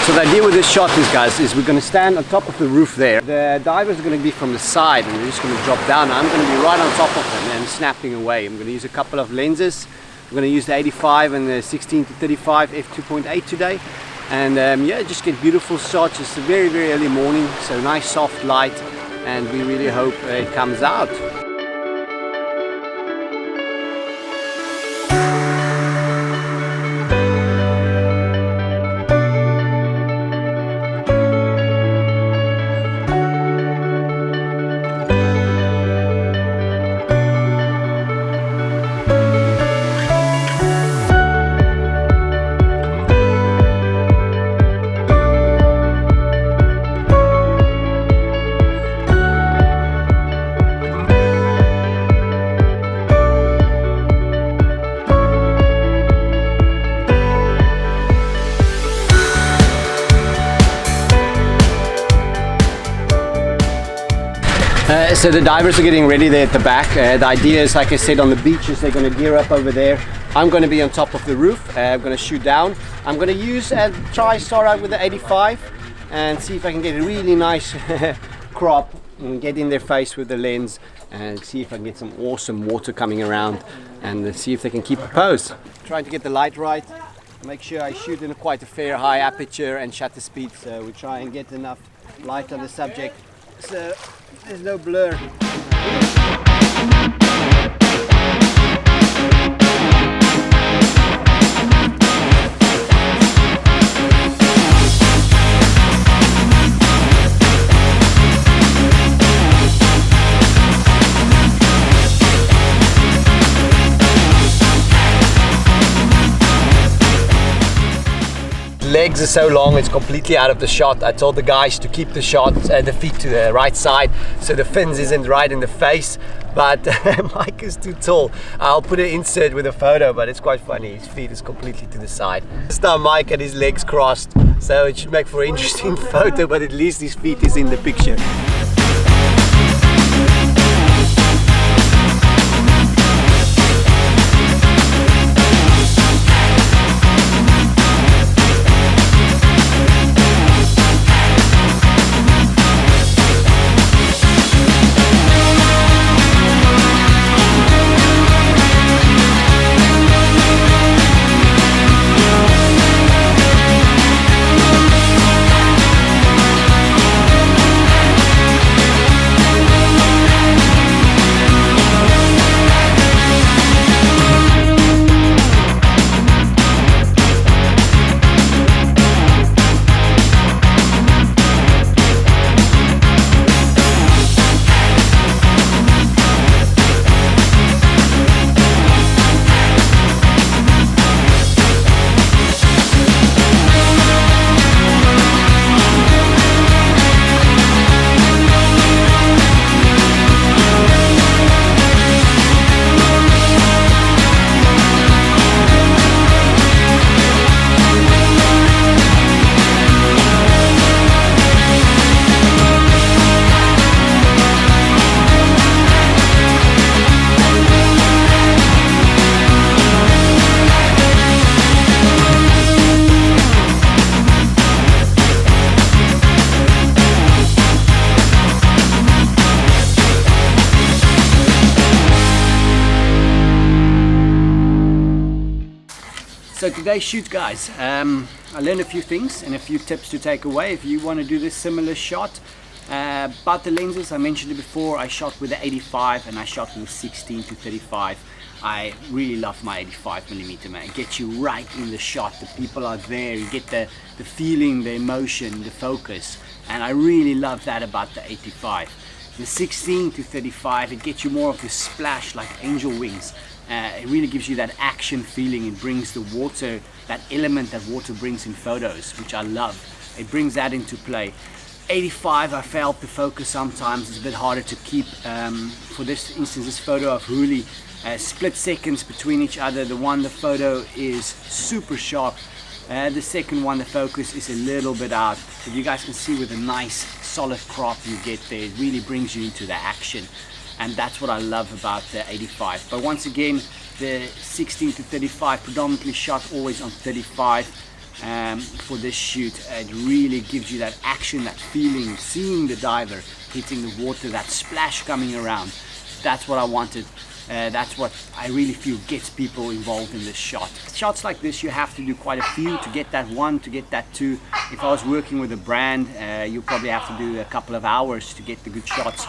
So the idea with this shot is, guys, is we're going to stand on top of the roof there. The divers are going to be from the side and we're just going to drop down. I'm going to be right on top of them and snapping away. I'm going to use a couple of lenses. I'm going to use the 85 and the 16 to 35 f2.8 today. And yeah, just get beautiful shots. It's a very, very early morning, so nice soft light, and we really hope it comes out. So the divers are getting ready there at the back. The idea is, like I said, on the beaches they're going to gear up over there. I'm going to be on top of the roof. I'm going to shoot down. I'm going to use try start out with the 85 and see if I can get a really nice crop and get in their face with the lens and see if I can get some awesome water coming around and see if they can keep a pose. Trying to get the light right. Make sure I shoot in quite a fair high aperture and shutter speed, so we try and get enough light on the subject so there's no blur. Legs are so long, it's completely out of the shot. I told the guys to keep the shot, the feet to the right side, so the fins isn't right in the face, but Mike is too tall. I'll put an insert with a photo, but it's quite funny. His feet is completely to the side. This time Mike had his legs crossed, so it should make for an interesting photo, but at least his feet is in the picture. So today's shoot, guys, I learned a few things and a few tips to take away if you want to do this similar shot. About the lenses, I mentioned it before, I shot with the 85 and I shot with 16 to 35. I really love my 85mm, man. It gets you right in the shot. The people are there, you get the feeling, the emotion, the focus, and I really love that about the 85. The 16 to 35, it gets you more of the splash like angel wings. It really gives you that action feeling. It brings the water, that element that water brings in photos, which I love. It brings that into play. 85, I felt the focus sometimes is a bit harder to keep. For this instance, this photo of Huli, split seconds between each other. The photo is super sharp. The second one, the focus is a little bit out. But you guys can see with a nice solid crop you get there, it really brings you into the action. And that's what I love about the 85. But once again, the 16 to 35 predominantly shot always on 35. for this shoot. It really gives you that action, that feeling, seeing the diver hitting the water, that splash coming around. That's what I wanted. That's what I really feel gets people involved in this shot. Shots like this, you have to do quite a few to get that one, to get that two. If I was working with a brand, you probably have to do a couple of hours to get the good shots.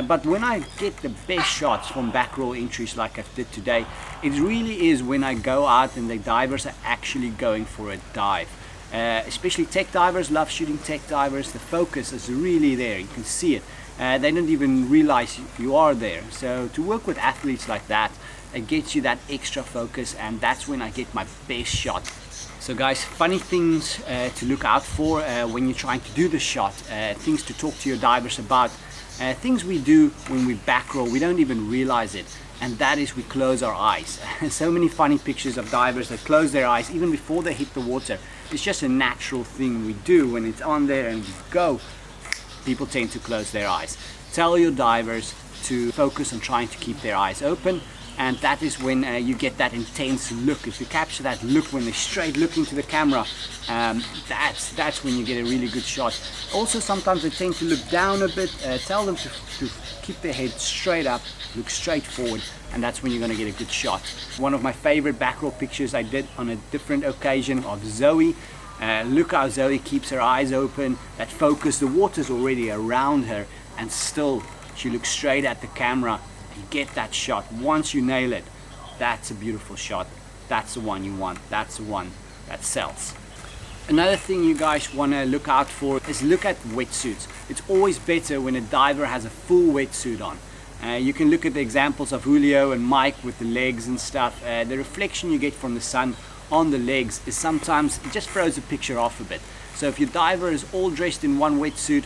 But when I get the best shots from backroll entries like I did today, it really is when I go out and the divers are actually going for a dive. Especially tech divers, love shooting tech divers. The focus is really there, you can see it. They don't even realize you are there. So to work with athletes like that, it gets you that extra focus, and that's when I get my best shot. So guys, funny things to look out for when you're trying to do the shot, things to talk to your divers about, things we do when we backroll, we don't even realize it, and that is we close our eyes. So many funny pictures of divers that close their eyes even before they hit the water. It's just a natural thing we do when it's on there and we go. People tend to close their eyes. Tell your divers to focus on trying to keep their eyes open, and that is when you get that intense look. If you capture that look when they straight look into the camera, that's when you get a really good shot. Also, sometimes they tend to look down a bit. Tell them to keep their head straight up, look straight forward, and that's when you're going to get a good shot. One of my favorite backroll pictures I did on a different occasion of Zoe. Look how Zoe keeps her eyes open, that focus, the water's already around her, and still she looks straight at the camera and get that shot. Once you nail it, that's a beautiful shot. That's the one you want. That's the one that sells. Another thing you guys want to look out for is look at wetsuits. It's always better when a diver has a full wetsuit on. You can look at the examples of Julio and Mike with the legs and stuff. The reflection you get from the sun on the legs is sometimes, it just throws the picture off a bit. So if your diver is all dressed in one wetsuit,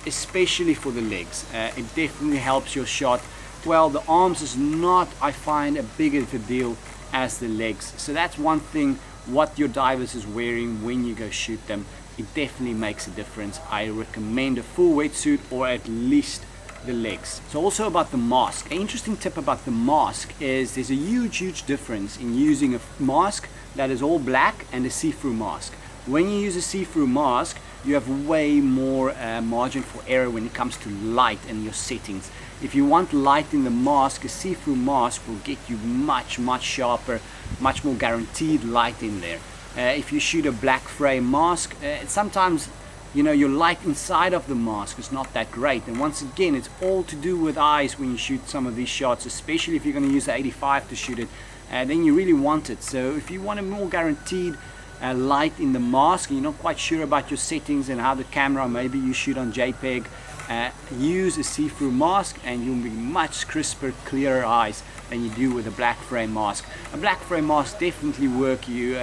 especially for the legs, it definitely helps your shot. Well, the arms is not, I find, a big of a deal as the legs. So that's one thing, what your divers is wearing when you go shoot them. It definitely makes a difference. I recommend a full wetsuit, or at least the legs. So also about the mask, an interesting tip about the mask is there's a huge difference in using a mask that is all black and a see-through mask. When you use a see-through mask, you have way more margin for error when it comes to light and your settings. If you want light in the mask, a see-through mask will get you much sharper, much more guaranteed light in there. If you shoot a black frame mask, sometimes your light inside of the mask is not that great, and once again it's all to do with eyes when you shoot some of these shots, especially if you're going to use the 85 to shoot it, then you really want it. So if you want a more guaranteed light in the mask and you're not quite sure about your settings and how the camera, maybe you shoot on JPEG, use a see-through mask and you'll be much crisper, clearer eyes than you do with a black frame mask. A black frame mask definitely work, you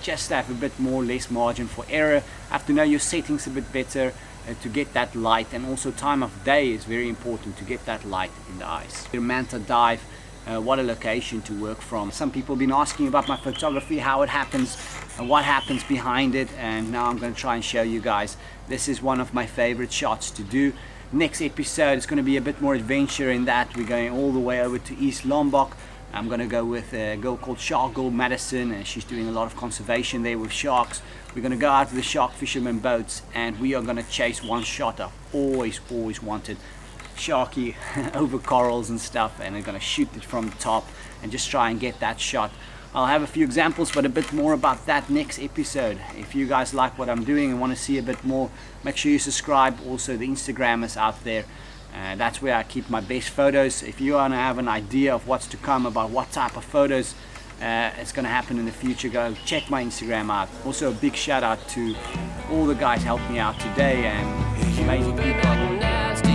just have a bit more less margin for error, have to know your settings a bit better to get that light, and also time of day is very important to get that light in the eyes. Your Manta dive, what a location to work from. Some people have been asking about my photography, how it happens and what happens behind it, and now I'm going to try and show you guys. This is one of my favorite shots to do. Next episode is going to be a bit more adventure in that we're going all the way over to East Lombok. I'm going to go with a girl called Shark Girl Madison, and she's doing a lot of conservation there with sharks. We're going to go out with the shark fisherman boats and we are going to chase one shot I've always wanted. Sharky over corals and stuff, and I'm going to shoot it from the top and just try and get that shot. I'll have a few examples, but a bit more about that next episode. If you guys like what I'm doing and want to see a bit more, make sure you subscribe. Also, the Instagram is out there. That's where I keep my best photos. If you want to have an idea of what's to come, about what type of photos it's going to happen in the future, go check my Instagram out. Also, a big shout out to all the guys helping me out today and amazing people.